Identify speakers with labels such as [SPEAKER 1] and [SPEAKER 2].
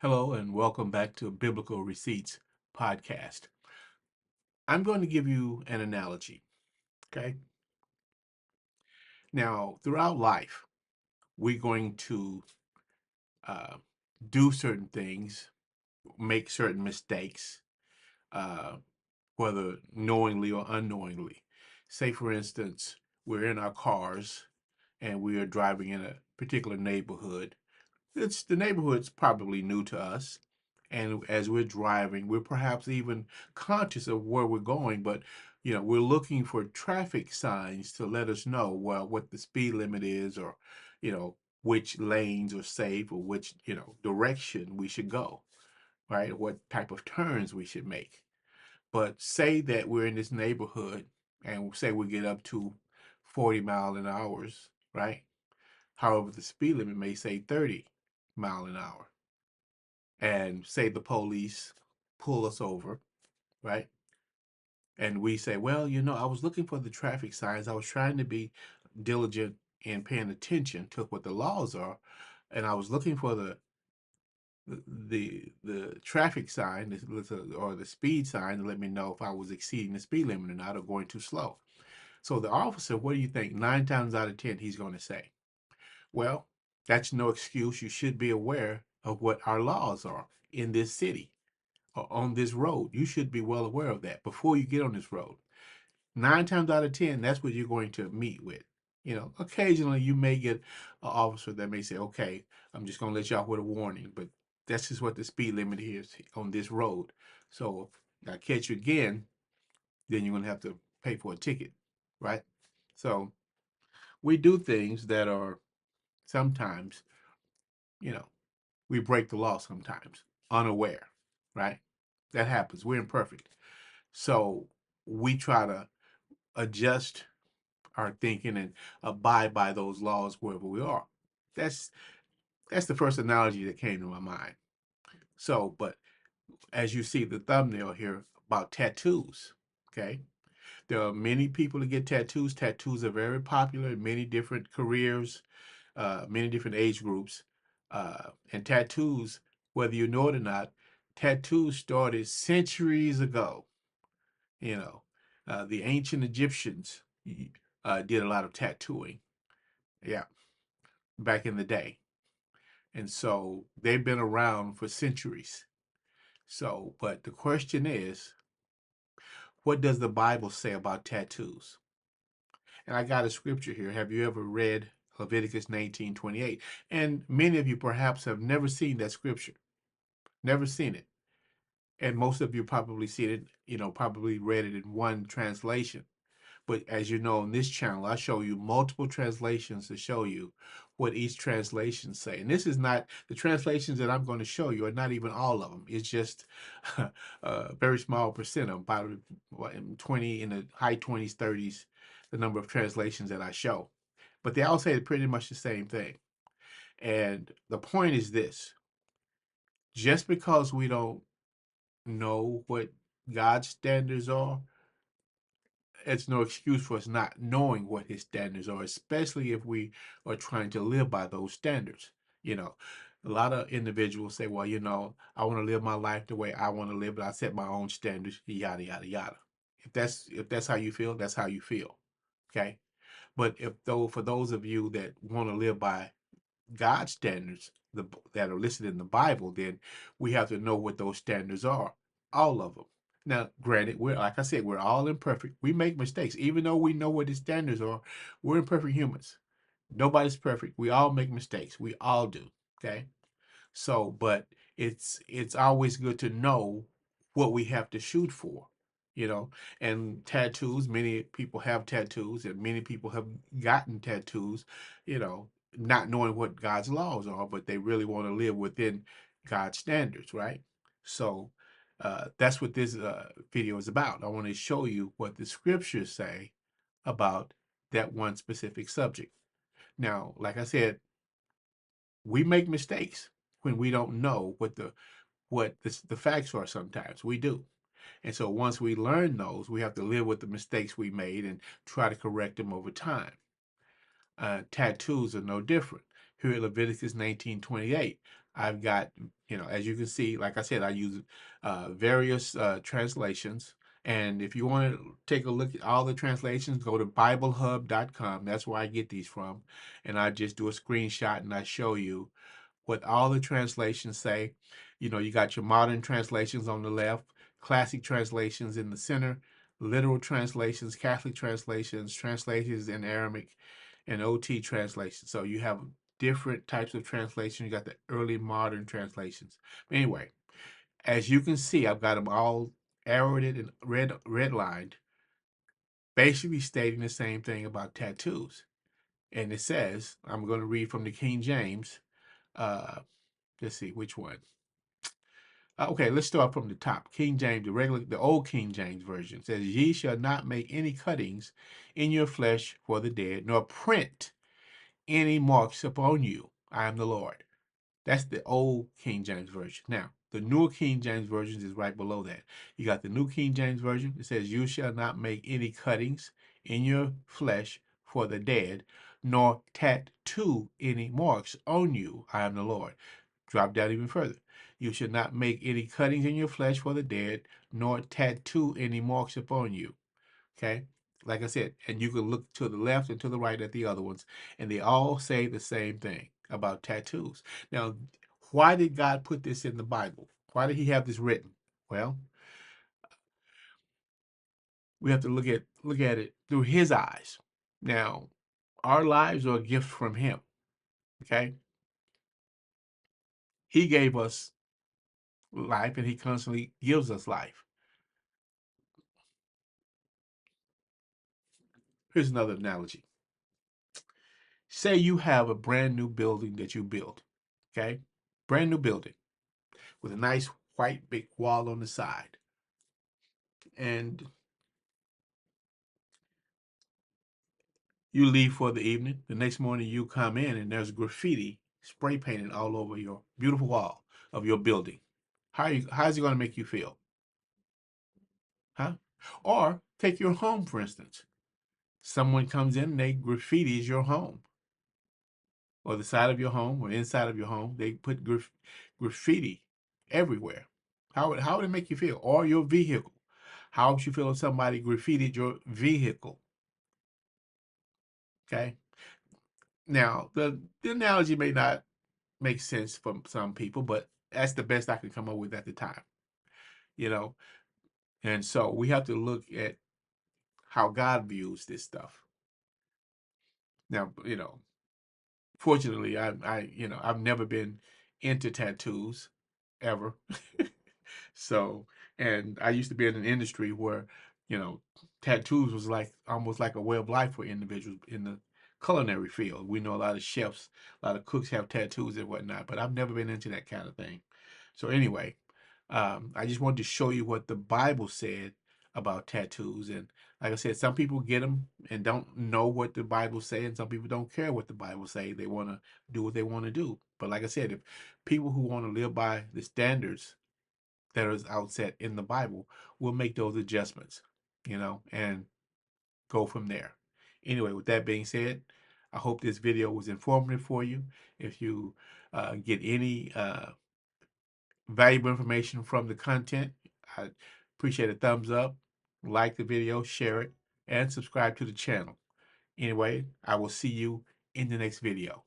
[SPEAKER 1] Hello, and welcome back to Biblical Receipts podcast. I'm going to give you an analogy. Okay. Now, throughout life, we're going to uh, do certain things, make certain mistakes, uh, whether knowingly or unknowingly. Say, for instance, we're in our cars and we are driving in a particular neighborhood. It's the neighborhood's probably new to us. And as we're driving, we're perhaps even conscious of where we're going, but we're looking for traffic signs to let us know, well, what the speed limit is, or, you know, which lanes are safe, or which, direction we should go, right? What type of turns we should make. But say that we're in this neighborhood and say we get up to 40 mile an hours, right? However, the speed limit may say 30 mile an hour. And say the police pull us over, right? And we say, well, I was looking for the traffic signs. I was trying to be diligent and paying attention to what the laws are. And I was looking for the traffic sign or the speed sign to let me know if I was exceeding the speed limit or not, or going too slow. So the officer, what do you think? 9 times out of 10, he's going to say, well, that's no excuse. You should be aware of what our laws are in this city or on this road. You should be well aware of that before you get on this road. 9 times out of 10, that's what you're going to meet with. Occasionally you may get an officer that may say, okay, I'm just going to let you off with a warning, but that's just what the speed limit is on this road. So if I catch you again, then you're going to have to pay for a ticket, right? So we do things that are sometimes, you know, we break the law sometimes, unaware, right? That happens. We're imperfect. So we try to adjust our thinking and abide by those laws wherever we are. That's that's the first analogy that came to my mind. So, but as you see the thumbnail here about tattoos, okay? There are many people that get tattoos. Tattoos are very popular in many different careers, many different age groups. And tattoos, whether you know it or not, tattoos started centuries ago. You know, the ancient Egyptians did a lot of tattooing. Yeah, back in the day. And so they've been around for centuries. So, but the question is, what does the Bible say about tattoos? And I got a scripture here. Have you ever read Leviticus 19:28? And many of you perhaps have never seen that scripture, never seen it. And most of you probably seen it, probably read it in one translation. But as you know, on this channel, I show you multiple translations to show you what each translation say. And this is not, the translations that I'm going to show you are not even all of them. It's just a very small percent of about 20, in the high 20s, 30s, the number of translations that I show. But they all say pretty much the same thing. And the point is this: just because we don't know what God's standards are, it's no excuse for us not knowing what his standards are, especially if we are trying to live by those standards. You know, a lot of individuals say, well, I want to live my life the way I want to live, but I set my own standards, yada, yada, yada. If that's how you feel, that's how you feel. Okay. But for those of you that want to live by God's standards that are listed in the Bible, then we have to know what those standards are, all of them. Now, granted, we're like I said, we're all imperfect. We make mistakes, even though we know what the standards are. We're imperfect humans. Nobody's perfect. We all make mistakes. We all do. Okay. So, but it's always good to know what we have to shoot for, you know. And tattoos, many people have tattoos, and many people have gotten tattoos, you know, not knowing what God's laws are, but they really want to live within God's standards, right? So, that's what this video is about. I want to show you what the scriptures say about that one specific subject. Now, like I said, we make mistakes when we don't know what the facts are. Sometimes we do. And so once we learn those, we have to live with the mistakes we made and try to correct them over time. Tattoos are no different. Here at Leviticus 19:28, I've got, as you can see, like I said, I use various translations. And if you want to take a look at all the translations, go to BibleHub.com. That's where I get these from. And I just do a screenshot and I show you what all the translations say. You got your modern translations on the left, classic translations in the center, literal translations, Catholic translations, translations in Aramaic, and OT translations. So you have different types of translation. You got the early modern translations. Anyway, as you can see, I've got them all arrowed and redlined, basically stating the same thing about tattoos. And it says, I'm going to read from the King James. Uh, let's see which one. Okay, let's start from the top. King James, the old King James version says, "Ye shall not make any cuttings in your flesh for the dead, nor print any marks upon you. I am the Lord." That's the old King James version. Now, the newer King James version is right below that. You got the new King James version. It says, "You shall not make any cuttings in your flesh for the dead, nor tattoo any marks on you. I am the Lord." Drop down even further. "You should not make any cuttings in your flesh for the dead, nor tattoo any marks upon you." Okay? Like I said, and you can look to the left and to the right at the other ones, and they all say the same thing about tattoos. Now, why did God put this in the Bible? Why did he have this written? Well, we have to look at it through his eyes. Now, our lives are a gift from him. Okay? He gave us life and he constantly gives us life. Here's another analogy. Say you have a brand new building that you built, okay? Brand new building with a nice white big wall on the side. And you leave for the evening. The next morning you come in and there's graffiti spray painted all over your beautiful wall of your building. How's it going to make you feel? Huh? Or take your home, for instance. Someone comes in and they graffitis your home, or the side of your home, or inside of your home. They put graffiti everywhere. How would it make you feel? Or your vehicle. How would you feel if somebody graffitied your vehicle? Okay. Now, the analogy may not make sense for some people, but that's the best I could come up with at the time, you know. And so we have to look at how God views this stuff. Now, fortunately, I've never been into tattoos ever. So, and I used to be in an industry where, you know, tattoos was like almost like a way of life for individuals in the culinary field. We know a lot of chefs, a lot of cooks have tattoos and whatnot, but I've never been into that kind of thing. So anyway, I just wanted to show you what the Bible said about tattoos. And like I said, some people get them and don't know what the Bible says, and some people don't care what the Bible say. They want to do what they want to do. But like I said, if people who want to live by the standards that is outset in the Bible, will make those adjustments, and go from there. Anyway, with that being said, I hope this video was informative for you. If you get any valuable information from the content, I appreciate a thumbs up, like the video, share it, and subscribe to the channel. Anyway, I will see you in the next video.